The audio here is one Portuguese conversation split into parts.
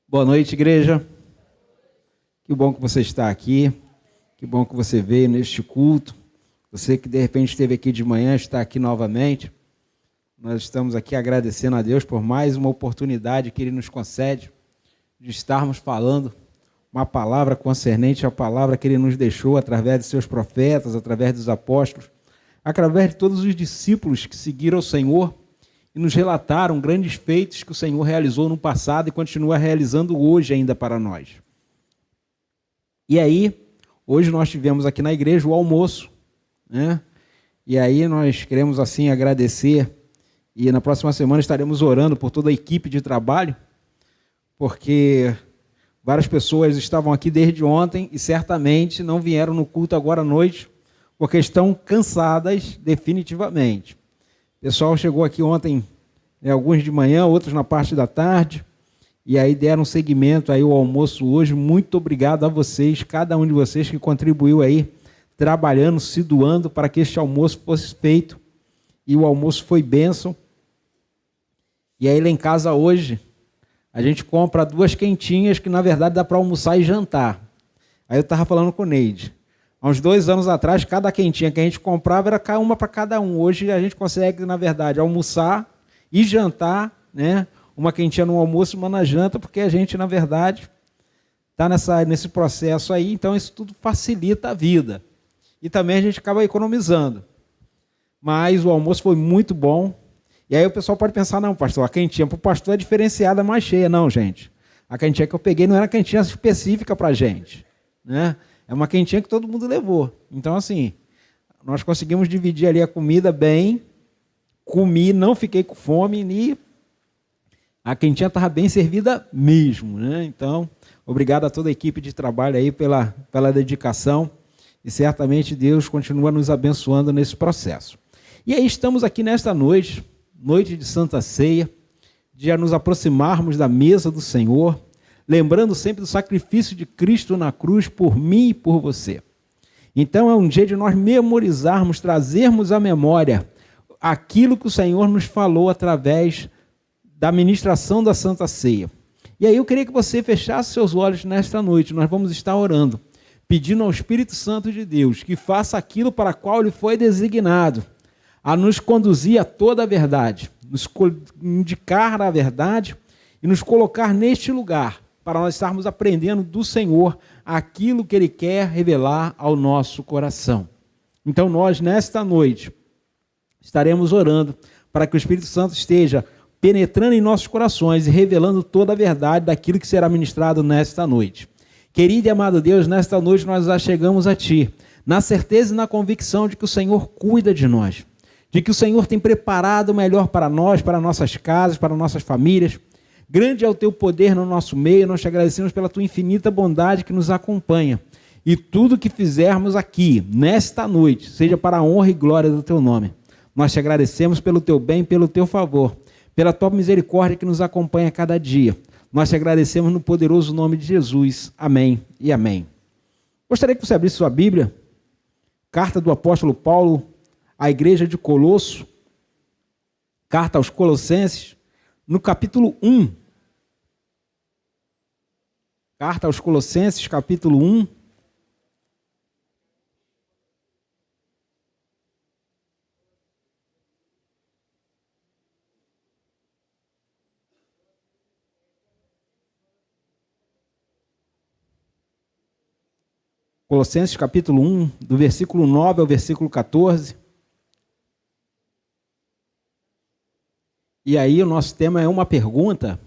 Boa noite, igreja. Que bom que você está aqui. Que bom que você veio neste culto. Você que de repente esteve aqui de manhã, está aqui novamente. Nós estamos aqui agradecendo a Deus por mais uma oportunidade que Ele nos concede de estarmos falando uma palavra concernente à palavra que Ele nos deixou através de seus profetas, através dos apóstolos, através de todos os discípulos que seguiram o Senhor e nos relataram grandes feitos que o Senhor realizou no passado e continua realizando hoje ainda para nós. E aí, hoje nós tivemos aqui na igreja o almoço, né? E aí nós queremos assim agradecer, e na próxima semana estaremos orando por toda a equipe de trabalho, porque várias pessoas estavam aqui desde ontem e certamente não vieram no culto agora à noite, porque estão cansadas definitivamente. O pessoal chegou aqui ontem, alguns de manhã, outros na parte da tarde, e aí deram seguimento aí ao almoço hoje. Muito obrigado a vocês, cada um de vocês que contribuiu aí, trabalhando, se doando para que este almoço fosse feito, e o almoço foi bênção. E aí lá em casa hoje, a gente compra 2 quentinhas que na verdade dá para almoçar e jantar. Aí eu estava falando com o Neide. Há uns 2 anos atrás, cada quentinha que a gente comprava era uma para cada um. Hoje a gente consegue, na verdade, almoçar e jantar, né? Uma quentinha no almoço e uma na janta, porque a gente, na verdade, está nesse processo aí, então isso tudo facilita a vida. E também a gente acaba economizando. Mas o almoço foi muito bom. E aí o pessoal pode pensar, não, pastor, a quentinha para o pastor é diferenciada, mais cheia. Não, gente. A quentinha que eu peguei não era quentinha específica para a gente, né? É uma quentinha que todo mundo levou. Então, assim, nós conseguimos dividir ali a comida bem, comi, não fiquei com fome, e a quentinha estava bem servida mesmo, né? Então, obrigado a toda a equipe de trabalho aí pela dedicação, e certamente Deus continua nos abençoando nesse processo. E aí estamos aqui nesta noite, noite de Santa Ceia, de nos aproximarmos da mesa do Senhor, lembrando sempre do sacrifício de Cristo na cruz por mim e por você. Então é um dia de nós memorizarmos, trazermos à memória aquilo que o Senhor nos falou através da ministração da Santa Ceia. E aí eu queria que você fechasse seus olhos nesta noite. Nós vamos estar orando, pedindo ao Espírito Santo de Deus que faça aquilo para o qual Ele foi designado, a nos conduzir a toda a verdade, nos indicar a verdade e nos colocar neste lugar, para nós estarmos aprendendo do Senhor aquilo que Ele quer revelar ao nosso coração. Então nós, nesta noite, estaremos orando para que o Espírito Santo esteja penetrando em nossos corações e revelando toda a verdade daquilo que será ministrado nesta noite. Querido e amado Deus, nesta noite nós já chegamos a Ti, na certeza e na convicção de que o Senhor cuida de nós, de que o Senhor tem preparado o melhor para nós, para nossas casas, para nossas famílias. Grande é o Teu poder no nosso meio, nós te agradecemos pela Tua infinita bondade que nos acompanha. E tudo que fizermos aqui, nesta noite, seja para a honra e glória do Teu nome. Nós te agradecemos pelo Teu bem, pelo Teu favor, pela Tua misericórdia que nos acompanha a cada dia. Nós te agradecemos no poderoso nome de Jesus. Amém e amém. Gostaria que você abrisse sua Bíblia, carta do apóstolo Paulo à igreja de Colosso, carta aos Colossenses, no capítulo 1. Carta aos Colossenses, capítulo 1. Colossenses, capítulo 1, do versículo 9 ao versículo 14. E aí o nosso tema é uma pergunta: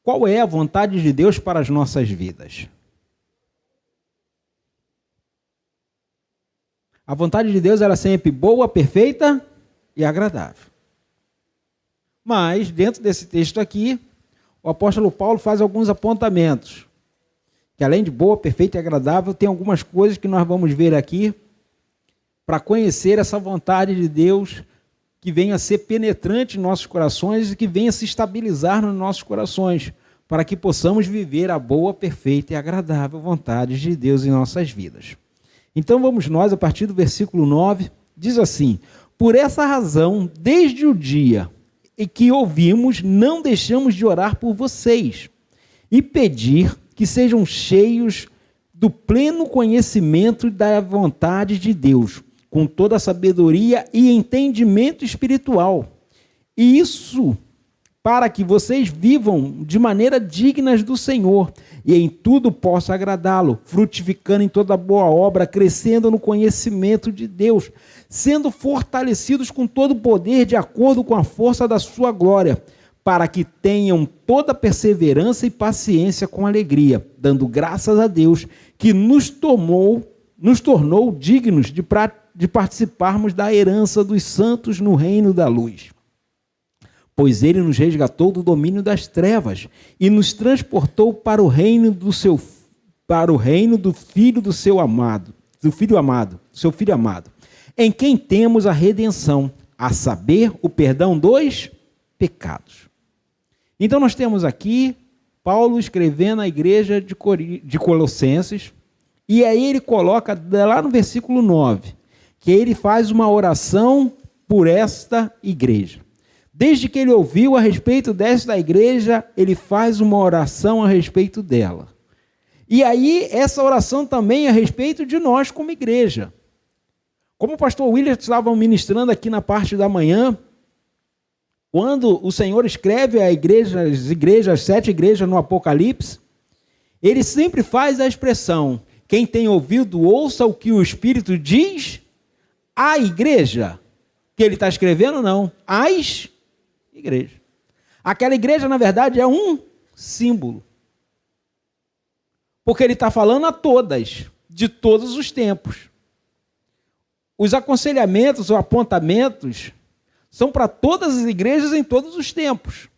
qual é a vontade de Deus para as nossas vidas? A vontade de Deus ela é sempre boa, perfeita e agradável. Mas, dentro desse texto aqui, o apóstolo Paulo faz alguns apontamentos, que além de boa, perfeita e agradável, tem algumas coisas que nós vamos ver aqui, para conhecer essa vontade de Deus, que venha a ser penetrante em nossos corações e que venha a se estabilizar nos nossos corações, para que possamos viver a boa, perfeita e agradável vontade de Deus em nossas vidas. Então vamos nós, a partir do versículo 9, diz assim: por essa razão, desde o dia em que ouvimos, não deixamos de orar por vocês, e pedir que sejam cheios do pleno conhecimento da vontade de Deus, com toda a sabedoria e entendimento espiritual. E isso para que vocês vivam de maneira dignas do Senhor e em tudo possam agradá-lo, frutificando em toda boa obra, crescendo no conhecimento de Deus, sendo fortalecidos com todo o poder de acordo com a força da sua glória, para que tenham toda perseverança e paciência com alegria, dando graças a Deus que nos tornou dignos de participarmos da herança dos santos no reino da luz. Pois ele nos resgatou do domínio das trevas e nos transportou para o reino do filho do seu filho amado, em quem temos a redenção, a saber, o perdão dos pecados. Então nós temos aqui Paulo escrevendo à igreja de Colossenses, e aí ele coloca lá no versículo 9, que ele faz uma oração por esta igreja. Desde que ele ouviu a respeito desta igreja, ele faz uma oração a respeito dela. E aí, essa oração também é a respeito de nós como igreja. Como o pastor William estava ministrando aqui na parte da manhã, quando o Senhor escreve as 7 igrejas no Apocalipse, ele sempre faz a expressão: quem tem ouvido, ouça o que o Espírito diz à igreja. Que ele está escrevendo, não. As igrejas. Aquela igreja, na verdade, é um símbolo. Porque ele está falando a todas, de todos os tempos. Os aconselhamentos ou apontamentos são para todas as igrejas em todos os tempos.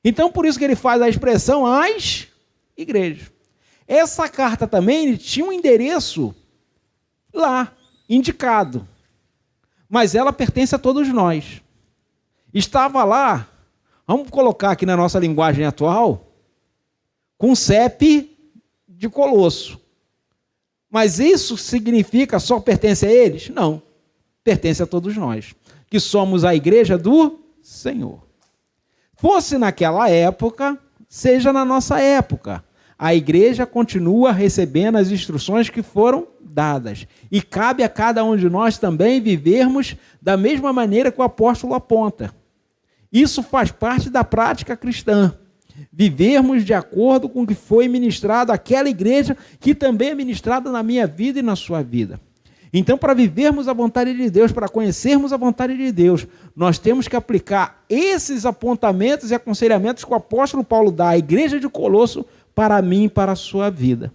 Então, por isso que ele faz a expressão as igrejas. Essa carta também tinha um endereço lá, indicado. Mas ela pertence a todos nós. Estava lá, vamos colocar aqui na nossa linguagem atual, com CEP de Colosso. Mas isso significa só pertence a eles? Não. Pertence a todos nós, que somos a igreja do Senhor. Fosse naquela época, seja na nossa época. A igreja continua recebendo as instruções que foram dadas. E cabe a cada um de nós também vivermos da mesma maneira que o apóstolo aponta. Isso faz parte da prática cristã. Vivermos de acordo com o que foi ministrado àquela igreja, que também é ministrada na minha vida e na sua vida. Então, para vivermos a vontade de Deus, para conhecermos a vontade de Deus, nós temos que aplicar esses apontamentos e aconselhamentos que o apóstolo Paulo dá à igreja de Colosso para mim e para a sua vida.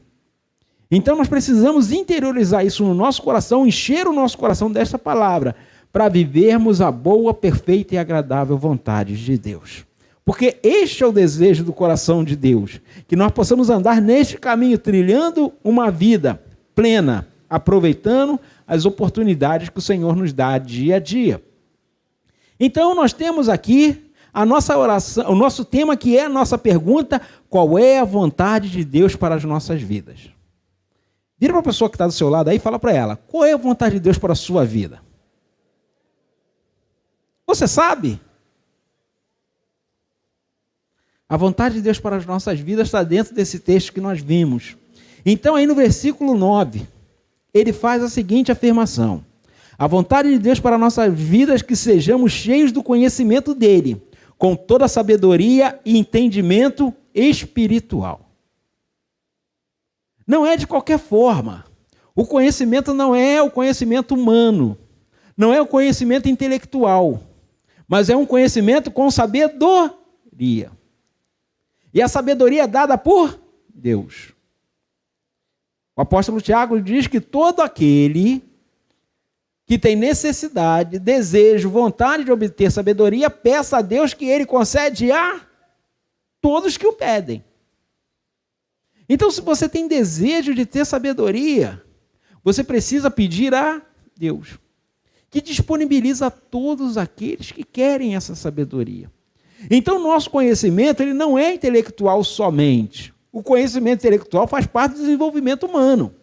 Então, nós precisamos interiorizar isso no nosso coração, encher o nosso coração desta palavra, para vivermos a boa, perfeita e agradável vontade de Deus. Porque este é o desejo do coração de Deus, que nós possamos andar neste caminho, trilhando uma vida plena, aproveitando as oportunidades que o Senhor nos dá dia a dia. Então, nós temos aqui a nossa oração, o nosso tema, que é a nossa pergunta: qual é a vontade de Deus para as nossas vidas? Vira para a pessoa que está do seu lado aí e fala para ela: qual é a vontade de Deus para a sua vida? Você sabe? A vontade de Deus para as nossas vidas está dentro desse texto que nós vimos. Então, aí no versículo 9, ele faz a seguinte afirmação: a vontade de Deus para nossas vidas, que sejamos cheios do conhecimento dele, com toda a sabedoria e entendimento espiritual. Não é de qualquer forma. O conhecimento não é o conhecimento humano, não é o conhecimento intelectual, mas é um conhecimento com sabedoria. E a sabedoria é dada por Deus. O apóstolo Tiago diz que todo aquele que tem necessidade, desejo, vontade de obter sabedoria, peça a Deus, que ele concede a todos que o pedem. Então, se você tem desejo de ter sabedoria, você precisa pedir a Deus, que disponibiliza a todos aqueles que querem essa sabedoria. Então, nosso conhecimento, ele não é intelectual somente. O conhecimento intelectual faz parte do desenvolvimento humano.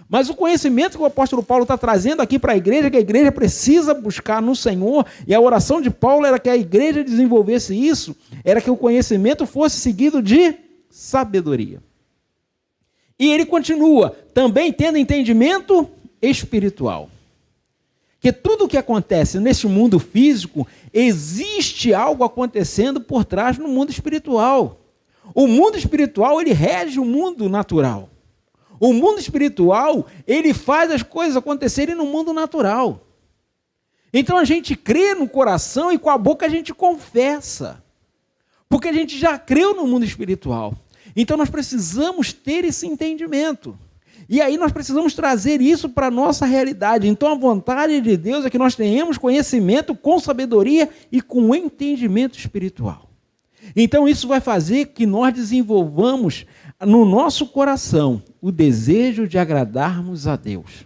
Mas o conhecimento que o apóstolo Paulo está trazendo aqui para a igreja, que a igreja precisa buscar no Senhor, e a oração de Paulo era que a igreja desenvolvesse isso, era que o conhecimento fosse seguido de sabedoria. E ele continua, também tendo entendimento espiritual. Que tudo o que acontece nesse mundo físico, existe algo acontecendo por trás no mundo espiritual. O mundo espiritual, ele rege o mundo natural. O mundo espiritual, ele faz as coisas acontecerem no mundo natural. Então a gente crê no coração e com a boca a gente confessa. Porque a gente já creu no mundo espiritual. Então nós precisamos ter esse entendimento. E aí nós precisamos trazer isso para a nossa realidade. Então a vontade de Deus é que nós tenhamos conhecimento com sabedoria e com entendimento espiritual. Então isso vai fazer que nós desenvolvamos no nosso coração o desejo de agradarmos a Deus,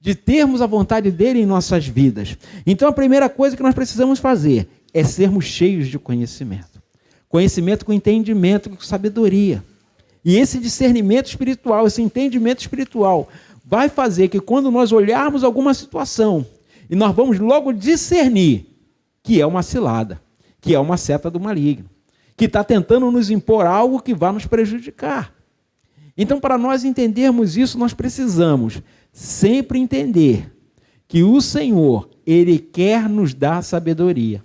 de termos a vontade dele em nossas vidas. Então a primeira coisa que nós precisamos fazer é sermos cheios de conhecimento. Conhecimento com entendimento, com sabedoria. E esse discernimento espiritual, esse entendimento espiritual, vai fazer que quando nós olharmos alguma situação, e nós vamos logo discernir que é uma cilada, que é uma seta do maligno, que está tentando nos impor algo que vai nos prejudicar. Então, para nós entendermos isso, nós precisamos sempre entender que o Senhor, Ele quer nos dar sabedoria,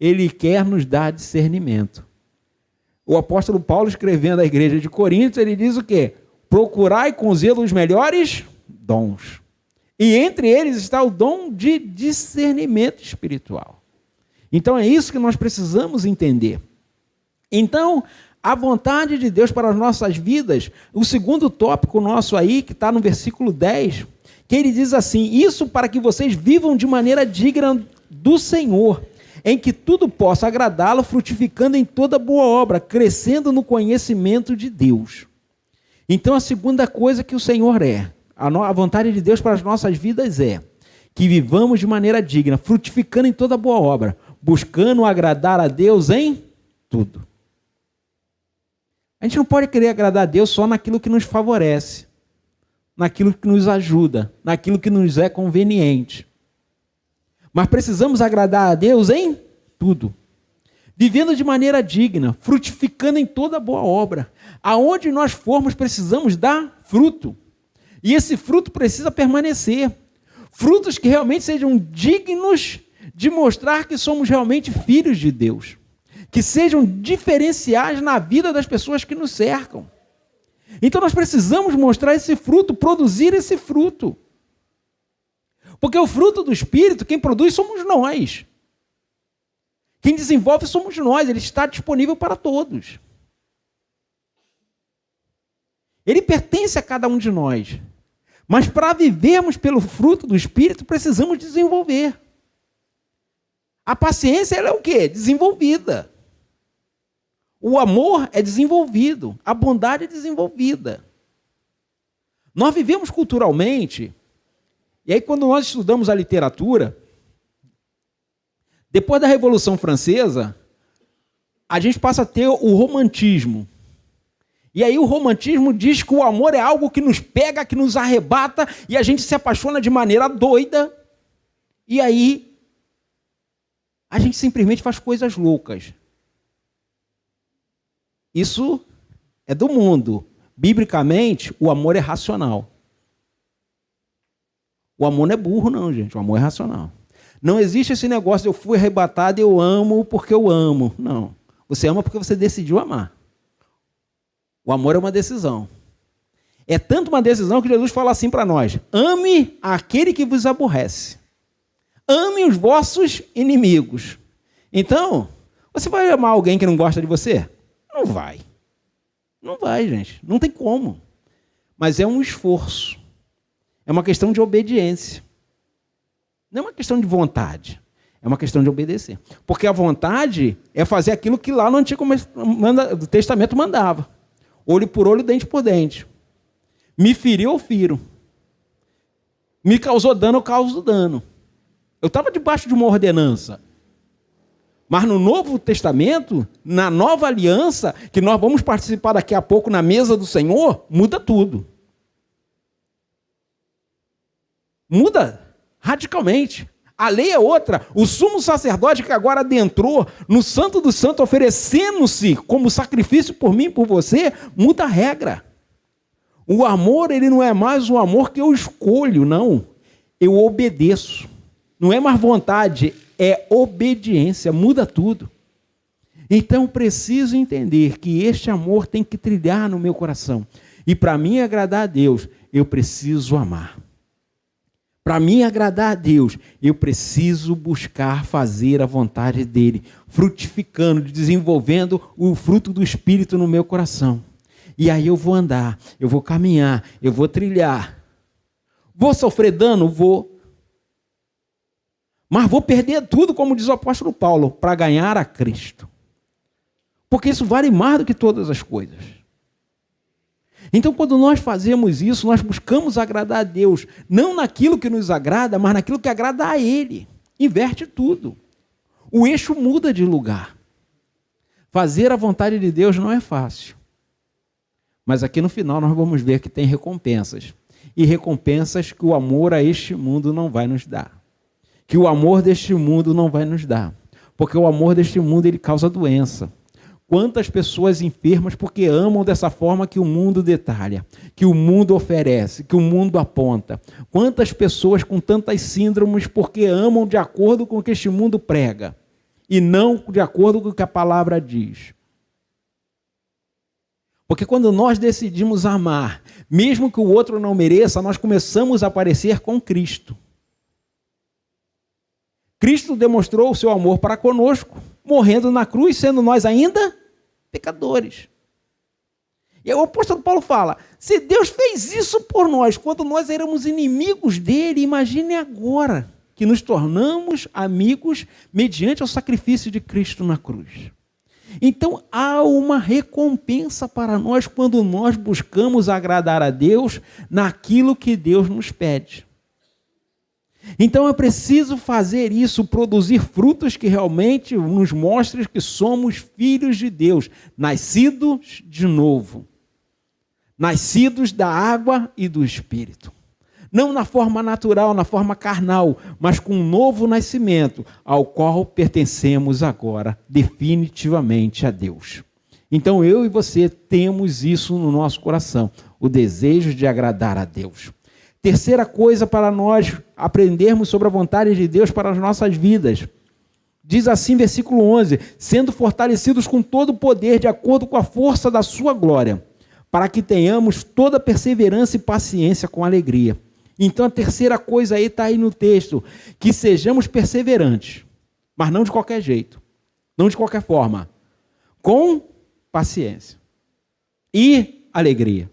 Ele quer nos dar discernimento. O apóstolo Paulo, escrevendo à igreja de Corinto, ele diz o quê? Procurai com zelo os melhores dons. E entre eles está o dom de discernimento espiritual. Então é isso que nós precisamos entender. Então, a vontade de Deus para as nossas vidas, o segundo tópico nosso aí, que está no versículo 10, que ele diz assim, isso para que vocês vivam de maneira digna do Senhor, em que tudo possa agradá-lo, frutificando em toda boa obra, crescendo no conhecimento de Deus. Então a segunda coisa que o Senhor a vontade de Deus para as nossas vidas é que vivamos de maneira digna, frutificando em toda boa obra, buscando agradar a Deus em tudo. A gente não pode querer agradar a Deus só naquilo que nos favorece, naquilo que nos ajuda, naquilo que nos é conveniente. Mas precisamos agradar a Deus em tudo. Vivendo de maneira digna, frutificando em toda boa obra. Aonde nós formos, precisamos dar fruto. E esse fruto precisa permanecer. Frutos que realmente sejam dignos de mostrar que somos realmente filhos de Deus. Que sejam diferenciais na vida das pessoas que nos cercam. Então nós precisamos mostrar esse fruto, produzir esse fruto. Porque o fruto do Espírito, quem produz somos nós. Quem desenvolve somos nós, ele está disponível para todos. Ele pertence a cada um de nós. Mas para vivermos pelo fruto do Espírito, precisamos desenvolver. A paciência, ela é o quê? Desenvolvida. O amor é desenvolvido. A bondade é desenvolvida. Nós vivemos culturalmente... E aí, quando nós estudamos a literatura, depois da Revolução Francesa, a gente passa a ter o romantismo. E aí o romantismo diz que o amor é algo que nos pega, que nos arrebata, e a gente se apaixona de maneira doida. E aí, a gente simplesmente faz coisas loucas. Isso é do mundo. Biblicamente, o amor é racional. O amor não é burro, não, gente. O amor é racional. Não existe esse negócio de eu fui arrebatado e eu amo porque eu amo. Não. Você ama porque você decidiu amar. O amor é uma decisão. É tanto uma decisão que Jesus fala assim para nós. Ame aquele que vos aborrece. Ame os vossos inimigos. Então, você vai amar alguém que não gosta de você? Não vai. Não vai, gente. Não tem como. Mas é um esforço. É uma questão de obediência. Não é uma questão de vontade. É uma questão de obedecer. Porque a vontade é fazer aquilo que lá no Antigo Testamento mandava. Olho por olho, dente por dente. Me feriu, eu firo. Me causou dano, eu causo dano. Eu estava debaixo de uma ordenança. Mas no Novo Testamento, na nova aliança, que nós vamos participar daqui a pouco na mesa do Senhor, muda tudo. Muda radicalmente. A lei é outra. O sumo sacerdote que agora adentrou no Santo dos Santos, oferecendo-se como sacrifício por mim e por você, muda a regra. O amor, ele não é mais um amor que eu escolho, não. Eu obedeço. Não é mais vontade, é obediência. Muda tudo. Então, preciso entender que este amor tem que trilhar no meu coração. E para mim agradar a Deus, eu preciso amar. Para mim agradar a Deus, eu preciso buscar fazer a vontade dele, frutificando, desenvolvendo o fruto do Espírito no meu coração. E aí eu vou andar, eu vou caminhar, eu vou trilhar. Vou sofrer dano? Vou. Mas vou perder tudo, como diz o apóstolo Paulo, para ganhar a Cristo. Porque isso vale mais do que todas as coisas. Então, quando nós fazemos isso, nós buscamos agradar a Deus, não naquilo que nos agrada, mas naquilo que agrada a Ele. Inverte tudo. O eixo muda de lugar. Fazer a vontade de Deus não é fácil. Mas aqui no final nós vamos ver que tem recompensas. E recompensas que o amor a este mundo não vai nos dar. Que o amor deste mundo não vai nos dar. Porque o amor deste mundo, ele causa doença. Quantas pessoas enfermas porque amam dessa forma que o mundo detalha, que o mundo oferece, que o mundo aponta. Quantas pessoas com tantas síndromes porque amam de acordo com o que este mundo prega e não de acordo com o que a palavra diz. Porque quando nós decidimos amar, mesmo que o outro não mereça, nós começamos a parecer com Cristo. Cristo demonstrou o seu amor para conosco, morrendo na cruz, sendo nós ainda pecadores. E o apóstolo Paulo fala, se Deus fez isso por nós, quando nós éramos inimigos dele, imagine agora que nos tornamos amigos mediante o sacrifício de Cristo na cruz. Então, há uma recompensa para nós quando nós buscamos agradar a Deus naquilo que Deus nos pede. Então, é preciso fazer isso, produzir frutos que realmente nos mostrem que somos filhos de Deus, nascidos de novo, nascidos da água e do Espírito. Não na forma natural, na forma carnal, mas com um novo nascimento, ao qual pertencemos agora definitivamente a Deus. Então eu e você temos isso no nosso coração, o desejo de agradar a Deus. Terceira coisa para nós aprendermos sobre a vontade de Deus para as nossas vidas. Diz assim, versículo 11, sendo fortalecidos com todo o poder de acordo com a força da sua glória, para que tenhamos toda perseverança e paciência com alegria. Então a terceira coisa aí está aí no texto, que sejamos perseverantes, mas não de qualquer jeito, não de qualquer forma, com paciência e alegria.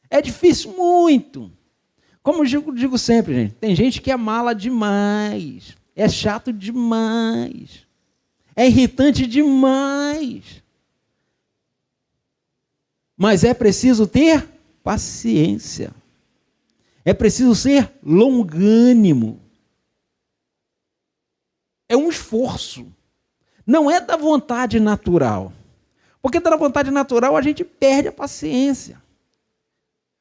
É difícil muito, como eu digo sempre, gente, tem gente que é mala demais, é chato demais, é irritante demais, mas é preciso ter paciência. É preciso ser longânimo. É um esforço. Não é da vontade natural. Porque da vontade natural a gente perde a paciência.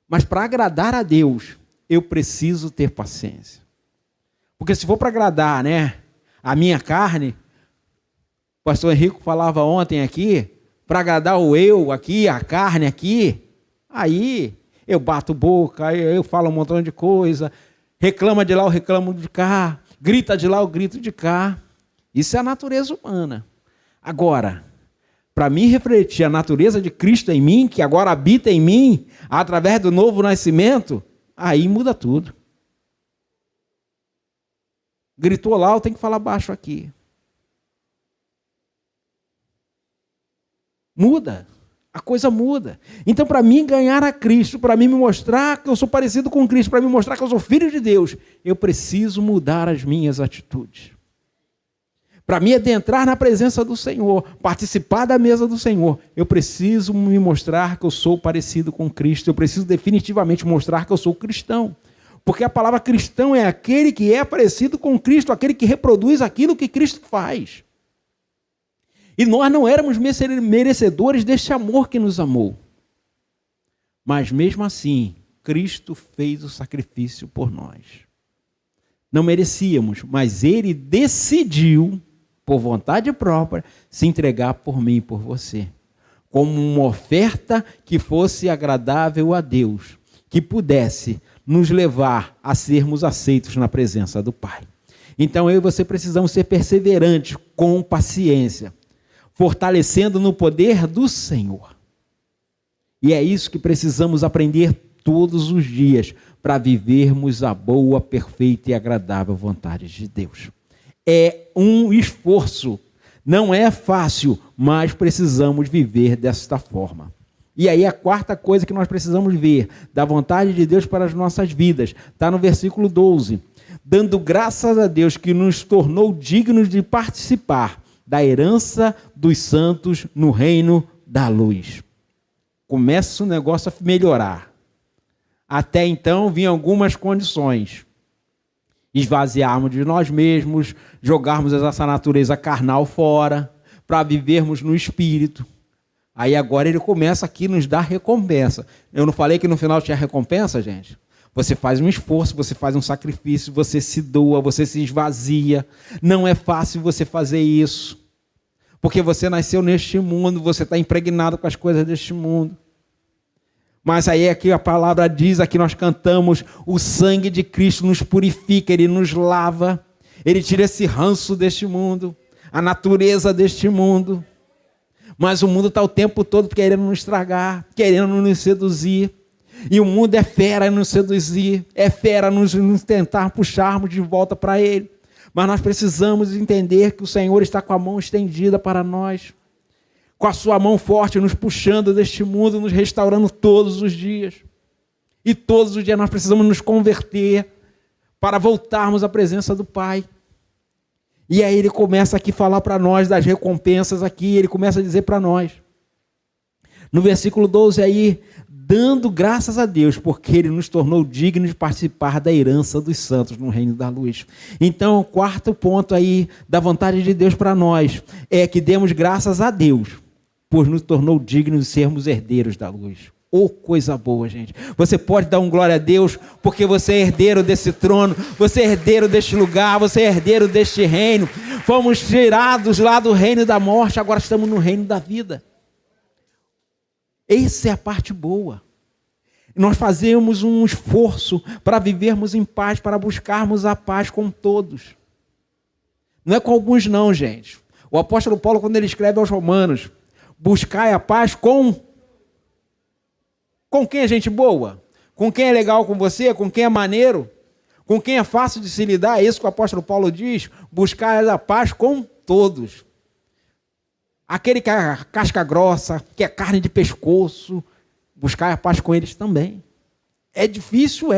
Mas para agradar a Deus, eu preciso ter paciência. Porque se for para agradar, a minha carne, o pastor Henrique falava ontem aqui, para agradar o eu aqui, a carne aqui, aí eu bato boca, aí eu falo um montão de coisa, reclama de lá, eu reclamo de cá, grita de lá, eu grito de cá. Isso é a natureza humana. Agora, para mim refletir a natureza de Cristo em mim, que agora habita em mim, através do novo nascimento, aí muda tudo. Gritou lá, eu tenho que falar baixo aqui. Muda. A coisa muda. Então, para mim ganhar a Cristo, para mim me mostrar que eu sou parecido com Cristo, para me mostrar que eu sou filho de Deus, eu preciso mudar as minhas atitudes. Para mim adentrar na presença do Senhor, participar da mesa do Senhor, eu preciso me mostrar que eu sou parecido com Cristo, eu preciso definitivamente mostrar que eu sou cristão. Porque a palavra cristão é aquele que é parecido com Cristo, aquele que reproduz aquilo que Cristo faz. E nós não éramos merecedores deste amor que nos amou. Mas mesmo assim, Cristo fez o sacrifício por nós. não merecíamos, mas ele decidiu, por vontade própria, se entregar por mim e por você, como uma oferta que fosse agradável a Deus, que pudesse nos levar a sermos aceitos na presença do Pai. Então eu e você precisamos ser perseverantes, com paciência, fortalecendo no poder do Senhor. E é isso que precisamos aprender todos os dias para vivermos a boa, perfeita e agradável vontade de Deus. É um esforço, não é fácil, mas precisamos viver desta forma. E aí a quarta coisa que nós precisamos ver, da vontade de Deus para as nossas vidas, está no versículo 12. Dando graças a Deus que nos tornou dignos de participar da herança dos santos no reino da luz. Começa o negócio a melhorar. Até então vinham algumas condições. Esvaziarmos de nós mesmos, jogarmos essa natureza carnal fora, para vivermos no Espírito. Aí agora ele começa aqui a nos dar recompensa. Eu não falei que no final tinha recompensa, gente? Você faz um esforço, você faz um sacrifício, você se doa, você se esvazia. Não é fácil você fazer isso. Porque você nasceu neste mundo, você está impregnado com as coisas deste mundo. Mas aí aqui a palavra diz, aqui nós cantamos, o sangue de Cristo nos purifica, ele nos lava, ele tira esse ranço deste mundo, a natureza deste mundo. Mas o mundo está o tempo todo querendo nos estragar, querendo nos seduzir. E o mundo é fera em nos seduzir, é fera nos tentar puxarmos de volta para ele. Mas nós precisamos entender que o Senhor está com a mão estendida para nós, com a sua mão forte nos puxando deste mundo, nos restaurando todos os dias. E todos os dias nós precisamos nos converter para voltarmos à presença do Pai. E aí ele começa aqui a falar para nós das recompensas aqui, ele começa a dizer para nós. No versículo 12 aí, dando graças a Deus, porque ele nos tornou dignos de participar da herança dos santos no reino da luz. Então, o quarto ponto aí da vontade de Deus para nós é que demos graças a Deus, pois nos tornou dignos de sermos herdeiros da luz. Oh, coisa boa, gente. Você pode dar um glória a Deus, porque você é herdeiro desse trono, você é herdeiro deste lugar, você é herdeiro deste reino. Fomos tirados lá do reino da morte, agora estamos no reino da vida. Essa é a parte boa. Nós fazemos um esforço para vivermos em paz, para buscarmos a paz com todos. Não é com alguns não, gente. O apóstolo Paulo, quando ele escreve aos Romanos, buscai a paz com quem é gente boa? Com quem é legal com você? Com quem é maneiro? Com quem é fácil de se lidar? É isso que o apóstolo Paulo diz. Buscar a paz com todos. Aquele que é casca grossa, que é carne de pescoço, buscar a paz com eles também. É difícil,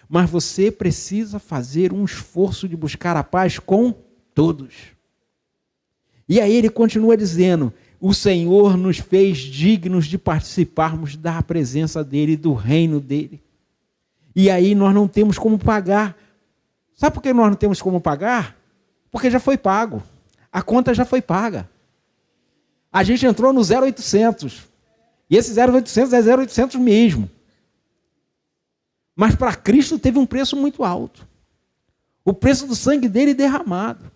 mas você precisa fazer um esforço de buscar a paz com todos. E aí ele continua dizendo, o Senhor nos fez dignos de participarmos da presença dele, do reino dele. E aí nós não temos como pagar. Sabe por que nós não temos como pagar? Porque já foi pago. A conta já foi paga. A gente entrou no 0800. E esse 0800 é 0800 mesmo. Mas para Cristo teve um preço muito alto. O preço do sangue dele derramado.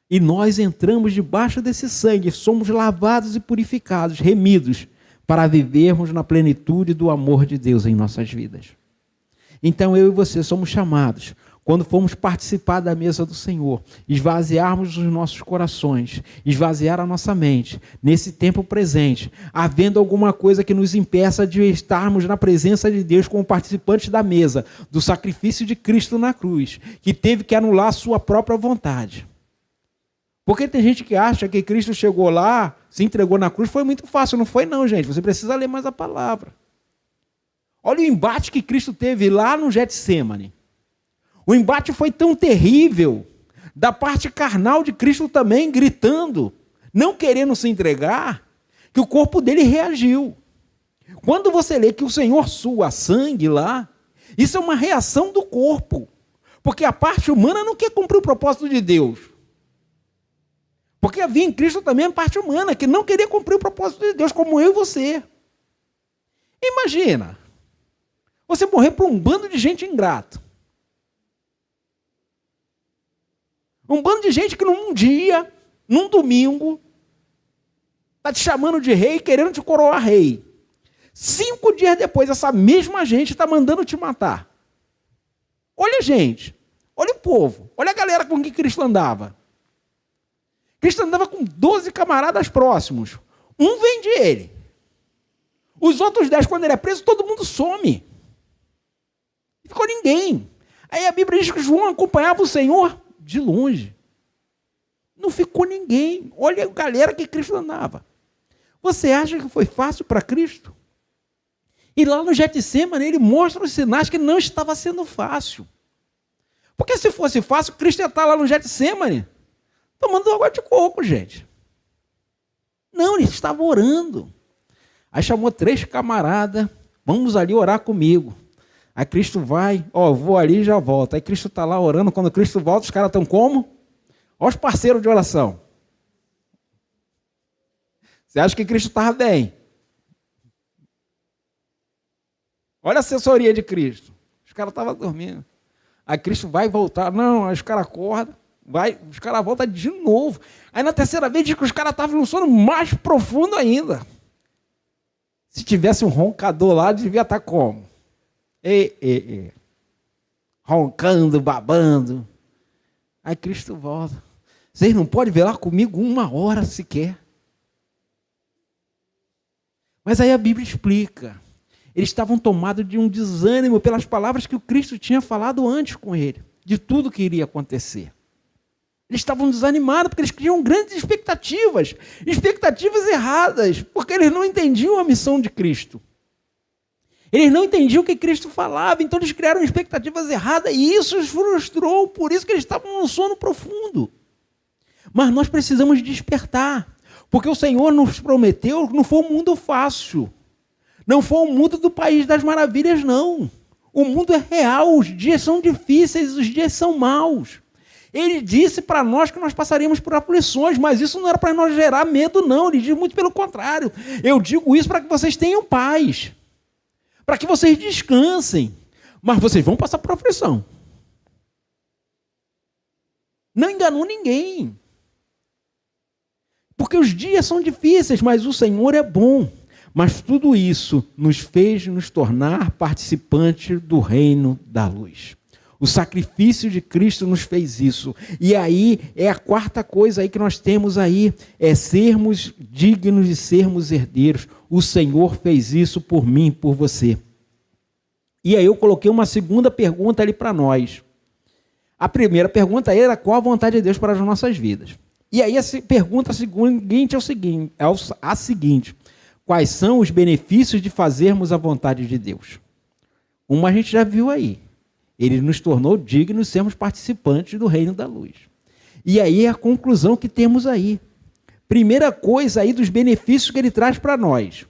E nós entramos debaixo desse sangue, somos lavados e purificados, remidos, para vivermos na plenitude do amor de Deus em nossas vidas. Então eu e você somos chamados, quando formos participar da mesa do Senhor, esvaziarmos os nossos corações, esvaziar a nossa mente, nesse tempo presente, havendo alguma coisa que nos impeça de estarmos na presença de Deus como participantes da mesa, do sacrifício de Cristo na cruz, que teve que anular a sua própria vontade. Porque tem gente que acha que Cristo chegou lá, se entregou na cruz, foi muito fácil. Não foi não, gente. Você precisa ler mais a palavra. Olha o embate que Cristo teve lá no Getsêmani. O embate foi tão terrível, da parte carnal de Cristo também, gritando, não querendo se entregar, que o corpo dele reagiu. Quando você lê que o Senhor sua sangue lá, isso é uma reação do corpo. Porque a parte humana não quer cumprir o propósito de Deus. Porque havia em Cristo também a parte humana, que não queria cumprir o propósito de Deus, como eu e você. Imagina, você morrer por um bando de gente ingrata. Um bando de gente que num dia, num domingo, está te chamando de rei, querendo te coroar rei. 5 dias depois, essa mesma gente está mandando te matar. Olha a gente, olha o povo, olha a galera com quem Cristo andava. Cristo andava com 12 camaradas próximos. Um vende ele. Os outros 10, quando ele é preso, todo mundo some. Não ficou ninguém. Aí a Bíblia diz que João acompanhava o Senhor de longe. Não ficou ninguém. Olha a galera que Cristo andava. Você acha que foi fácil para Cristo? E lá no Getsêmani ele mostra os sinais que não estava sendo fácil. Porque se fosse fácil, Cristo ia estar lá no Getsêmani tomando água de coco, gente. Não, ele estava orando. Aí chamou 3 camaradas, vamos ali orar comigo. Aí Cristo vai, vou ali e já volto. Aí Cristo está lá orando, quando Cristo volta, os caras estão como? Olha os parceiros de oração. Você acha que Cristo estava bem? Olha a assessoria de Cristo. Os caras estavam dormindo. Aí Cristo vai voltar. Não, aí os caras acordam. Os caras voltam de novo. Aí na terceira vez diz que os caras estavam num sono mais profundo ainda. Se tivesse um roncador lá, devia estar como? Roncando, babando. Aí Cristo volta. Vocês não podem velar comigo 1 hora sequer. Mas aí a Bíblia explica. Eles estavam tomados de um desânimo pelas palavras que o Cristo tinha falado antes com ele, de tudo que iria acontecer. Eles estavam desanimados porque eles tinham grandes expectativas erradas, porque eles não entendiam a missão de Cristo. Eles não entendiam o que Cristo falava, então eles criaram expectativas erradas e isso os frustrou, por isso que eles estavam num sono profundo. Mas nós precisamos despertar, porque o Senhor nos prometeu que não foi um mundo fácil. Não foi o mundo do País das Maravilhas, não. O mundo é real, os dias são difíceis, os dias são maus. Ele disse para nós que nós passaríamos por aflições, mas isso não era para nós gerar medo, não. Ele diz muito pelo contrário. Eu digo isso para que vocês tenham paz, para que vocês descansem, mas vocês vão passar por aflição. Não enganou ninguém. Porque os dias são difíceis, mas o Senhor é bom. Mas tudo isso nos fez nos tornar participantes do reino da luz. O sacrifício de Cristo nos fez isso. E aí é a 4ª coisa aí que nós temos aí, é sermos dignos de sermos herdeiros. O Senhor fez isso por mim, por você. E aí eu coloquei uma segunda pergunta ali para nós. A primeira pergunta era qual a vontade de Deus para as nossas vidas. E aí a pergunta seguinte é a seguinte: quais são os benefícios de fazermos a vontade de Deus? Uma a gente já viu aí. Ele nos tornou dignos de sermos participantes do reino da luz. E aí é a conclusão que temos aí. Primeira coisa aí dos benefícios que ele traz para nós.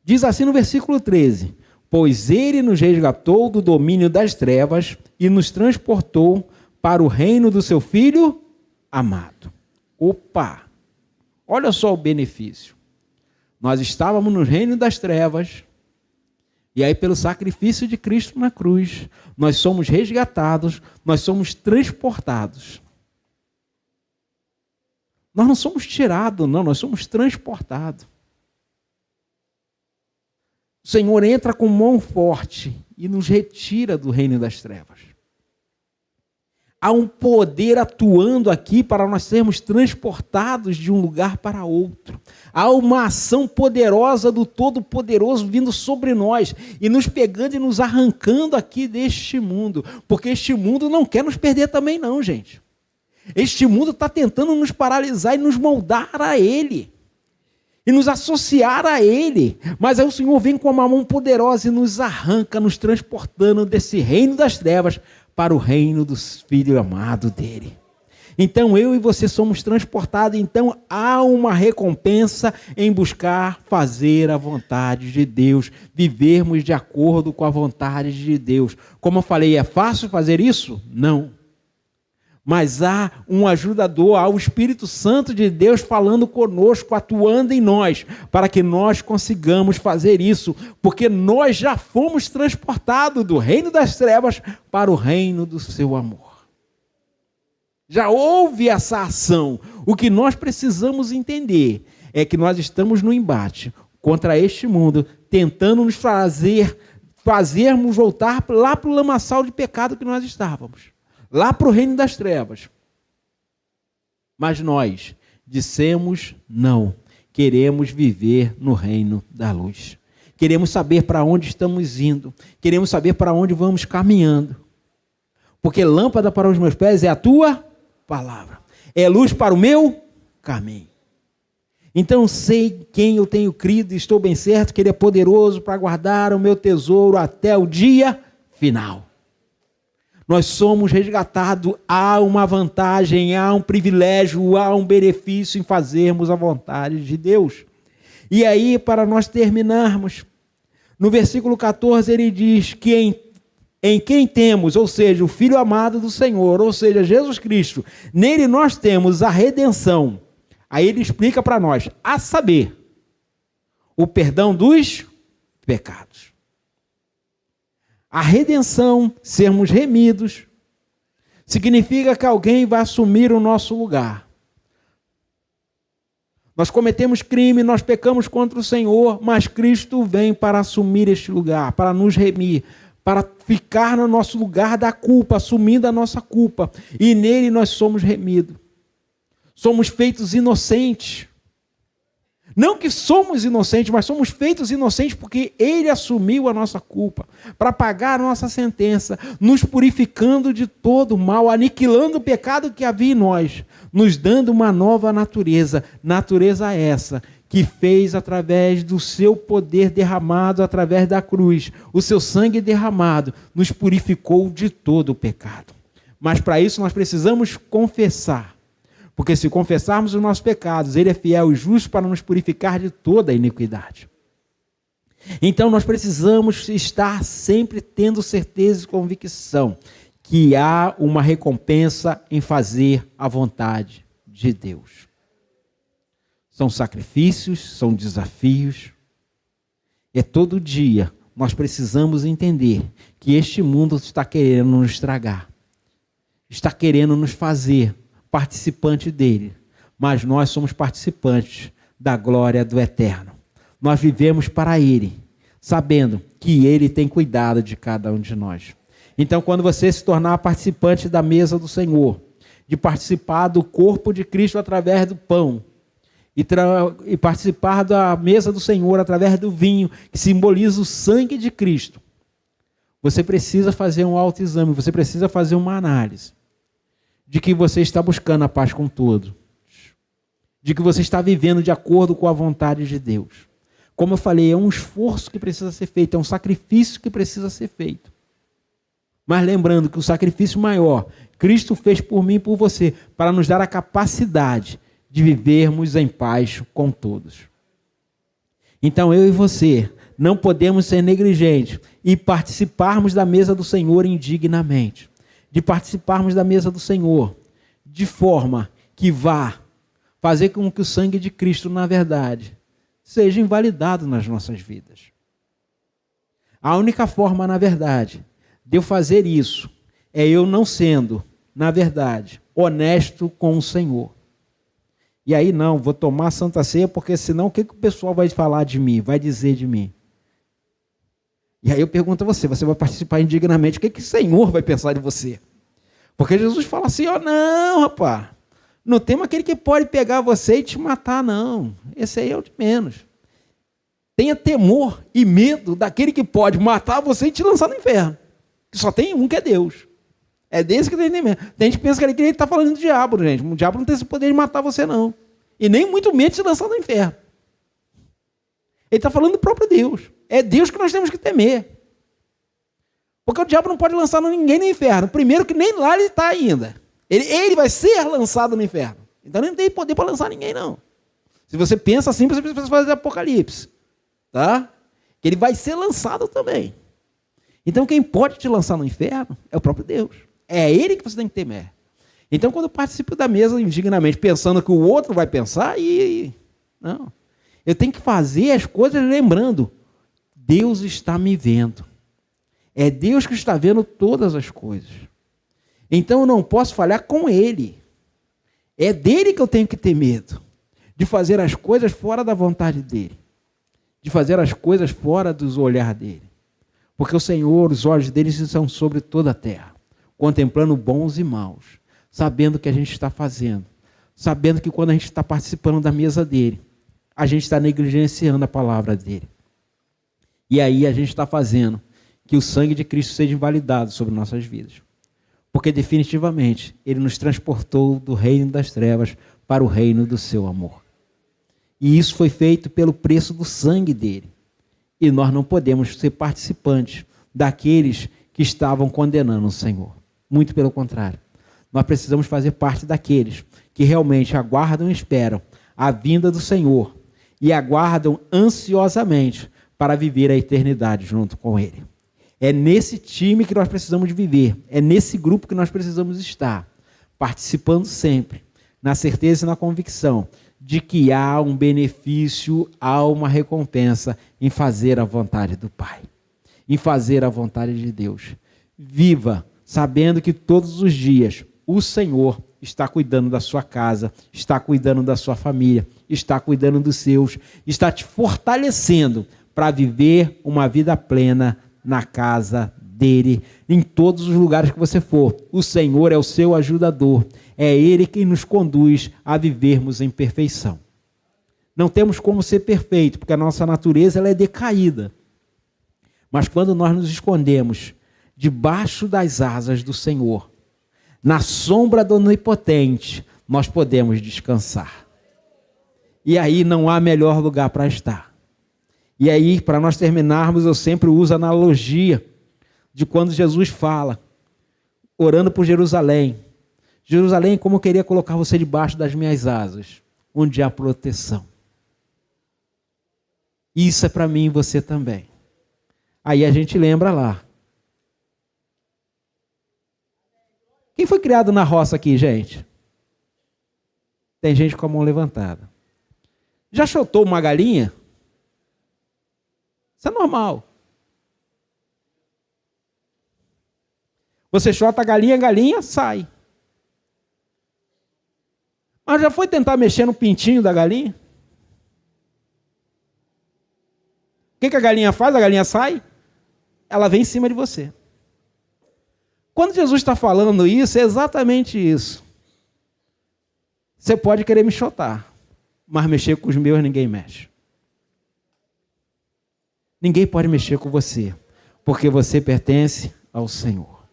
Diz assim no versículo 13: pois ele nos resgatou do domínio das trevas e nos transportou para o reino do seu Filho amado. Opa! Olha só o benefício. Nós estávamos no reino das trevas, e aí pelo sacrifício de Cristo na cruz, nós somos resgatados, nós somos transportados. Nós não somos tirados, não, nós somos transportados. O Senhor entra com mão forte e nos retira do reino das trevas. Há um poder atuando aqui para nós sermos transportados de um lugar para outro. Há uma ação poderosa do Todo-Poderoso vindo sobre nós e nos pegando e nos arrancando aqui deste mundo. Porque este mundo não quer nos perder também não, gente. Este mundo está tentando nos paralisar e nos moldar a ele. E nos associar a ele. Mas aí o Senhor vem com uma mão poderosa e nos arranca, nos transportando desse reino das trevas para o reino do Filho amado dele. Então eu e você somos transportados, então há uma recompensa em buscar fazer a vontade de Deus, vivermos de acordo com a vontade de Deus. Como eu falei, é fácil fazer isso? Não. Mas há um ajudador, há o Espírito Santo de Deus falando conosco, atuando em nós, para que nós consigamos fazer isso, porque nós já fomos transportados do reino das trevas para o reino do seu amor. Já houve essa ação. O que nós precisamos entender é que nós estamos no embate contra este mundo, tentando nos fazermos voltar lá para o lamaçal de pecado que nós estávamos, lá para o reino das trevas. Mas nós dissemos não, queremos viver no reino da luz. Queremos saber para onde estamos indo, queremos saber para onde vamos caminhando. Porque lâmpada para os meus pés é a tua palavra, é luz para o meu caminho. Então sei quem eu tenho crido e estou bem certo que Ele é poderoso para guardar o meu tesouro até o dia final. Nós somos resgatados, há uma vantagem, há um privilégio, há um benefício em fazermos a vontade de Deus. E aí, para nós terminarmos, no versículo 14 ele diz que em quem temos, ou seja, o Filho amado do Senhor, ou seja, Jesus Cristo, nele nós temos a redenção. Aí ele explica para nós, a saber, o perdão dos pecados. A redenção, sermos remidos, significa que alguém vai assumir o nosso lugar. Nós cometemos crime, nós pecamos contra o Senhor, mas Cristo vem para assumir este lugar, para nos remir, para ficar no nosso lugar da culpa, assumindo a nossa culpa. E nele nós somos remidos. Somos feitos inocentes. Não que somos inocentes, mas somos feitos inocentes porque Ele assumiu a nossa culpa, para pagar a nossa sentença, nos purificando de todo o mal, aniquilando o pecado que havia em nós, nos dando uma nova natureza, natureza essa que fez através do seu poder derramado através da cruz, o seu sangue derramado, nos purificou de todo o pecado. Mas para isso nós precisamos confessar. Porque se confessarmos os nossos pecados, Ele é fiel e justo para nos purificar de toda a iniquidade. Então nós precisamos estar sempre tendo certeza e convicção que há uma recompensa em fazer a vontade de Deus. São sacrifícios, são desafios. É todo dia nós precisamos entender que este mundo está querendo nos estragar. Está querendo nos fazer participante dele, mas nós somos participantes da glória do Eterno. Nós vivemos para Ele, sabendo que Ele tem cuidado de cada um de nós. Então, quando você se tornar participante da mesa do Senhor, de participar do corpo de Cristo através do pão, e participar da mesa do Senhor através do vinho, que simboliza o sangue de Cristo, você precisa fazer um autoexame, você precisa fazer uma análise de que você está buscando a paz com todos, de que você está vivendo de acordo com a vontade de Deus. Como eu falei, é um esforço que precisa ser feito, é um sacrifício que precisa ser feito. Mas lembrando que o sacrifício maior, Cristo fez por mim e por você, para nos dar a capacidade de vivermos em paz com todos. Então eu e você não podemos ser negligentes e participarmos da mesa do Senhor indignamente. De participarmos da mesa do Senhor, de forma que vá fazer com que o sangue de Cristo, na verdade, seja invalidado nas nossas vidas. A única forma, na verdade, de eu fazer isso, é eu não sendo, na verdade, honesto com o Senhor. E aí não, vou tomar a Santa Ceia, porque senão o que o pessoal vai falar de mim, vai dizer de mim? E aí eu pergunto a você, você vai participar indignamente, o que o Senhor vai pensar de você? Porque Jesus fala assim, não, rapaz, não tem aquele que pode pegar você e te matar, não. Esse aí é o de menos. Tenha temor e medo daquele que pode matar você e te lançar no inferno. Só tem um que é Deus. É desse que tem medo. Tem gente que pensa que ele está falando do diabo, gente. O diabo não tem esse poder de matar você, não. E nem muito menos te lançar no inferno. Ele está falando do próprio Deus. É Deus que nós temos que temer. Porque o diabo não pode lançar ninguém no inferno. Primeiro que nem lá ele está ainda. Ele vai ser lançado no inferno. Então ele não tem poder para lançar ninguém, não. Se você pensa assim, você precisa fazer Apocalipse. Tá? Que ele vai ser lançado também. Então quem pode te lançar no inferno é o próprio Deus. É ele que você tem que temer. Então quando eu participo da mesa indignamente, pensando que o outro vai pensar, não. Eu tenho que fazer as coisas lembrando, Deus está me vendo. É Deus que está vendo todas as coisas. Então eu não posso falhar com ele. É dele que eu tenho que ter medo, de fazer as coisas fora da vontade dele, de fazer as coisas fora do olhar dele. Porque o Senhor, os olhos dele são sobre toda a terra, contemplando bons e maus, sabendo o que a gente está fazendo, sabendo que quando a gente está participando da mesa dele, a gente está negligenciando a palavra dele. E aí a gente está fazendo que o sangue de Cristo seja invalidado sobre nossas vidas. Porque definitivamente ele nos transportou do reino das trevas para o reino do seu amor. E isso foi feito pelo preço do sangue dele. E nós não podemos ser participantes daqueles que estavam condenando o Senhor. Muito pelo contrário. Nós precisamos fazer parte daqueles que realmente aguardam e esperam a vinda do Senhor e aguardam ansiosamente para viver a eternidade junto com ele. É nesse time que nós precisamos de viver, é nesse grupo que nós precisamos estar, participando sempre, na certeza e na convicção de que há um benefício, há uma recompensa em fazer a vontade do Pai, em fazer a vontade de Deus. Viva sabendo que todos os dias o Senhor está cuidando da sua casa, está cuidando da sua família, está cuidando dos seus, está te fortalecendo para viver uma vida plena na casa dele, em todos os lugares que você for. O Senhor é o seu ajudador, é ele quem nos conduz a vivermos em perfeição. Não temos como ser perfeito, porque a nossa natureza ela é decaída. Mas quando nós nos escondemos debaixo das asas do Senhor, na sombra do Onipotente, nós podemos descansar. E aí não há melhor lugar para estar. E aí, para nós terminarmos, eu sempre uso a analogia de quando Jesus fala, orando por Jerusalém. Jerusalém, como eu queria colocar você debaixo das minhas asas, onde há proteção. Isso é para mim e você também. Aí a gente lembra lá. Quem foi criado na roça aqui, gente? Tem gente com a mão levantada. Já chutou uma galinha? Isso é normal. Você chota a galinha sai. Mas já foi tentar mexer no pintinho da galinha? O que a galinha faz? A galinha sai, ela vem em cima de você. Quando Jesus está falando isso, é exatamente isso. Você pode querer me chotar, mas mexer com os meus ninguém mexe. Ninguém pode mexer com você, porque você pertence ao Senhor.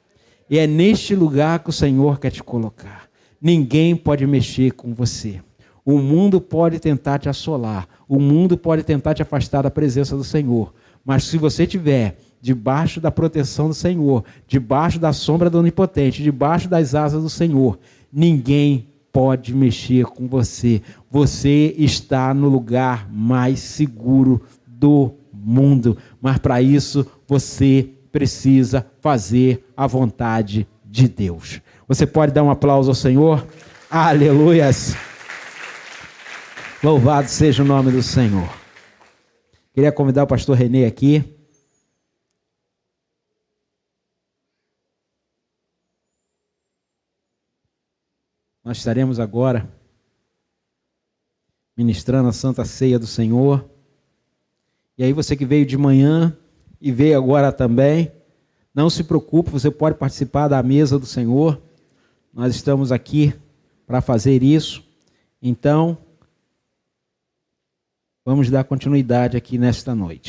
E é neste lugar que o Senhor quer te colocar. Ninguém pode mexer com você. O mundo pode tentar te assolar, o mundo pode tentar te afastar da presença do Senhor, mas se você estiver debaixo da proteção do Senhor, debaixo da sombra do Onipotente, debaixo das asas do Senhor, ninguém pode mexer com você. Você está no lugar mais seguro do mundo, mas para isso você precisa fazer a vontade de Deus. Você pode dar um aplauso ao Senhor? Aleluias! Louvado seja o nome do Senhor. Queria convidar o pastor Renê aqui. Nós estaremos agora ministrando a Santa Ceia do Senhor. E aí você que veio de manhã e veio agora também, não se preocupe, você pode participar da mesa do Senhor. Nós estamos aqui para fazer isso. Então, vamos dar continuidade aqui nesta noite.